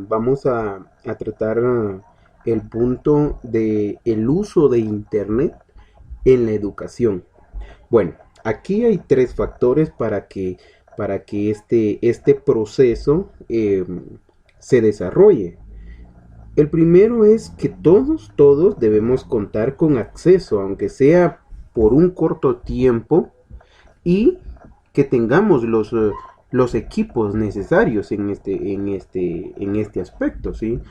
vamos a tratar el punto de el uso de Internet en la educación. Bueno, aquí hay tres factores para que este proceso se desarrolle. El primero es que todos debemos contar con acceso, aunque sea por un corto tiempo, y que tengamos los equipos necesarios en este aspecto, ¿sí?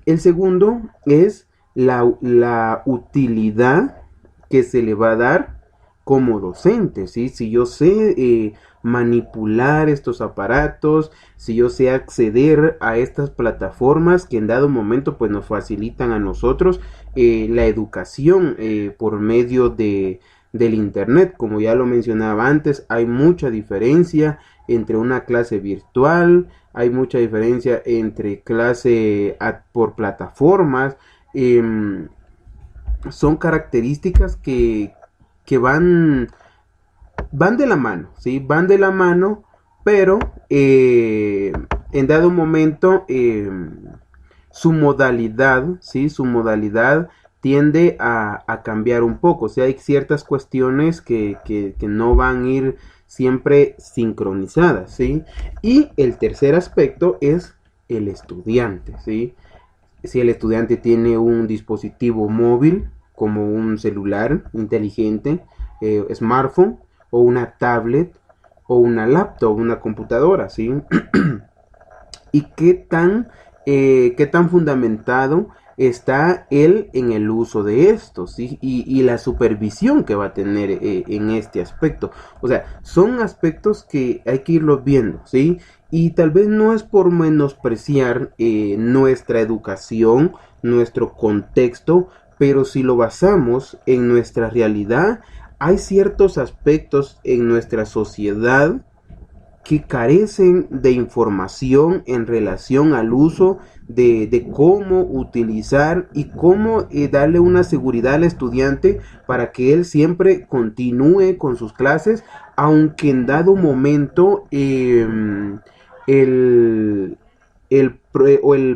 El segundo es la utilidad que se le va a dar como docente, ¿sí? Si yo sé manipular estos aparatos, si yo sé acceder a estas plataformas que en dado momento pues nos facilitan a nosotros la educación por medio del internet. Como ya lo mencionaba antes, hay mucha diferencia entre una clase virtual, hay mucha diferencia entre clase por plataformas. Son características que van de la mano, ¿sí? Van de la mano, pero en dado momento su modalidad, ¿sí? Su modalidad tiende a cambiar un poco. O sea, hay ciertas cuestiones que no van a ir siempre sincronizadas, ¿sí? Y el tercer aspecto es el estudiante, ¿sí? Si el estudiante tiene un dispositivo móvil, como un celular inteligente, smartphone, o una tablet, o una laptop, una computadora, ¿sí? Y qué tan fundamentado está él en el uso de esto, ¿sí? Y la supervisión que va a tener en este aspecto. O sea, son aspectos que hay que irlos viendo, ¿sí? Y tal vez no es por menospreciar nuestra educación, nuestro contexto, pero si lo basamos en nuestra realidad, hay ciertos aspectos en nuestra sociedad que carecen de información en relación al uso de cómo utilizar y cómo darle una seguridad al estudiante para que él siempre continúe con sus clases, aunque en dado momento el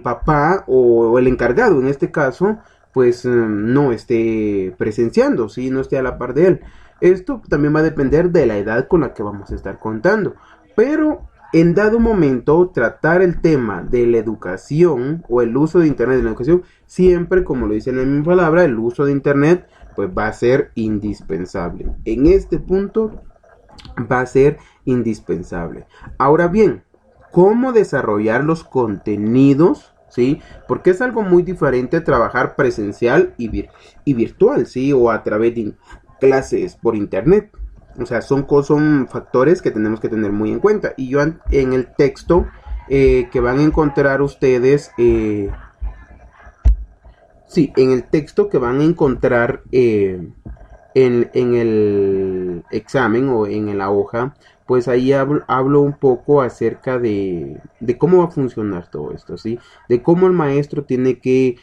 papá o el encargado en este caso pues no esté presenciando, ¿sí? No esté a la par de él. Esto también va a depender de la edad con la que vamos a estar contando. Pero en dado momento, tratar el tema de la educación o el uso de Internet en la educación, siempre, como lo dice en la misma palabra, el uso de Internet, pues va a ser indispensable. En este punto va a ser indispensable. Ahora bien, ¿cómo desarrollar los contenidos? ¿Sí? Porque es algo muy diferente trabajar presencial y virtual, ¿sí? O a través de clases por internet. O sea, son factores que tenemos que tener muy en cuenta. Y yo en el texto que van a encontrar ustedes, sí, en el texto que van a encontrar en el examen o en la hoja, pues ahí hablo un poco acerca de cómo va a funcionar todo esto, ¿sí? De cómo el maestro tiene que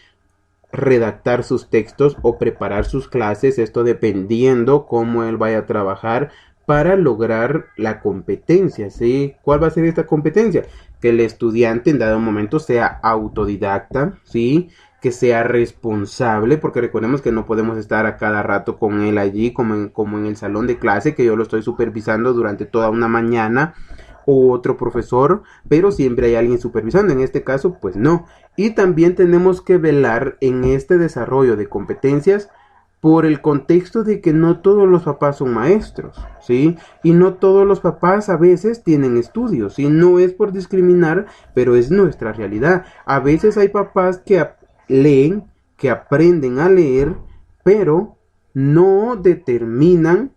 redactar sus textos o preparar sus clases, esto dependiendo cómo él vaya a trabajar para lograr la competencia, ¿sí? ¿Cuál va a ser esta competencia? Que el estudiante en dado momento sea autodidacta, ¿sí? Que sea responsable, porque recordemos que no podemos estar a cada rato con él allí, como en el salón de clase, que yo lo estoy supervisando durante toda una mañana, o otro profesor, pero siempre hay alguien supervisando, en este caso pues no. Y también tenemos que velar en este desarrollo de competencias por el contexto de que no todos los papás son maestros, ¿sí? Y no todos los papás a veces tienen estudios, ¿sí? No es por discriminar, pero es nuestra realidad. A veces hay papás que leen, que aprenden a leer, pero no determinan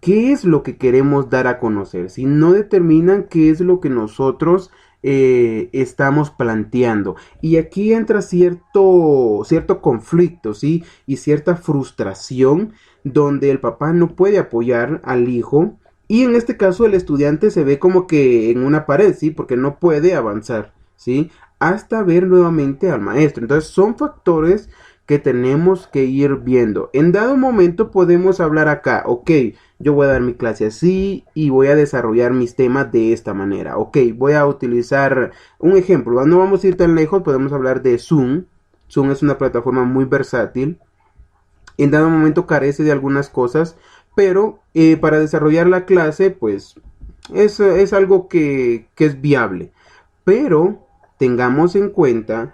qué es lo que queremos dar a conocer, si no determinan qué es lo que nosotros estamos planteando. Y aquí entra cierto conflicto, ¿sí? Y cierta frustración donde el papá no puede apoyar al hijo. Y en este caso el estudiante se ve como que en una pared, ¿sí? Porque no puede avanzar, ¿sí? Hasta ver nuevamente al maestro. Entonces son factores que tenemos que ir viendo. En dado momento podemos hablar acá, ok, yo voy a dar mi clase así y voy a desarrollar mis temas de esta manera. Ok, voy a utilizar un ejemplo, no vamos a ir tan lejos, podemos hablar de Zoom. Zoom es una plataforma muy versátil. En dado momento carece de algunas cosas, pero para desarrollar la clase, pues es algo que es viable. Pero tengamos en cuenta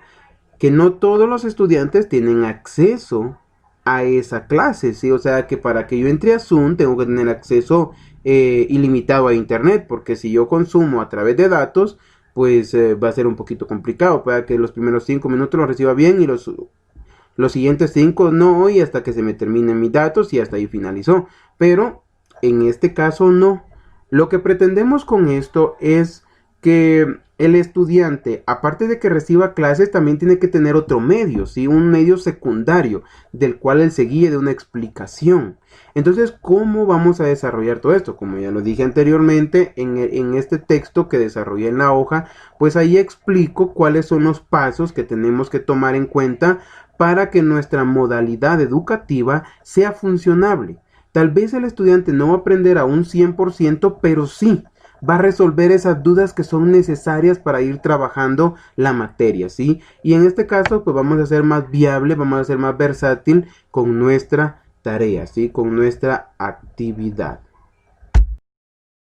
que no todos los estudiantes tienen acceso a esa clase, ¿sí? O sea que para que yo entre a Zoom tengo que tener acceso ilimitado a internet, porque si yo consumo a través de datos, pues va a ser un poquito complicado, para que los primeros 5 minutos los reciba bien y los siguientes 5 no, y hasta que se me terminen mis datos y hasta ahí finalizó. Pero en este caso no. Lo que pretendemos con esto es que el estudiante, aparte de que reciba clases, también tiene que tener otro medio, ¿sí? Un medio secundario del cual él se guíe de una explicación. Entonces, ¿cómo vamos a desarrollar todo esto? Como ya lo dije anteriormente, en este texto que desarrollé en la hoja, pues ahí explico cuáles son los pasos que tenemos que tomar en cuenta para que nuestra modalidad educativa sea funcionable. Tal vez el estudiante no va a aprender a un 100%, pero sí va a resolver esas dudas que son necesarias para ir trabajando la materia, ¿sí? Y en este caso, pues vamos a ser más viable, vamos a ser más versátil con nuestra tarea, ¿sí? Con nuestra actividad.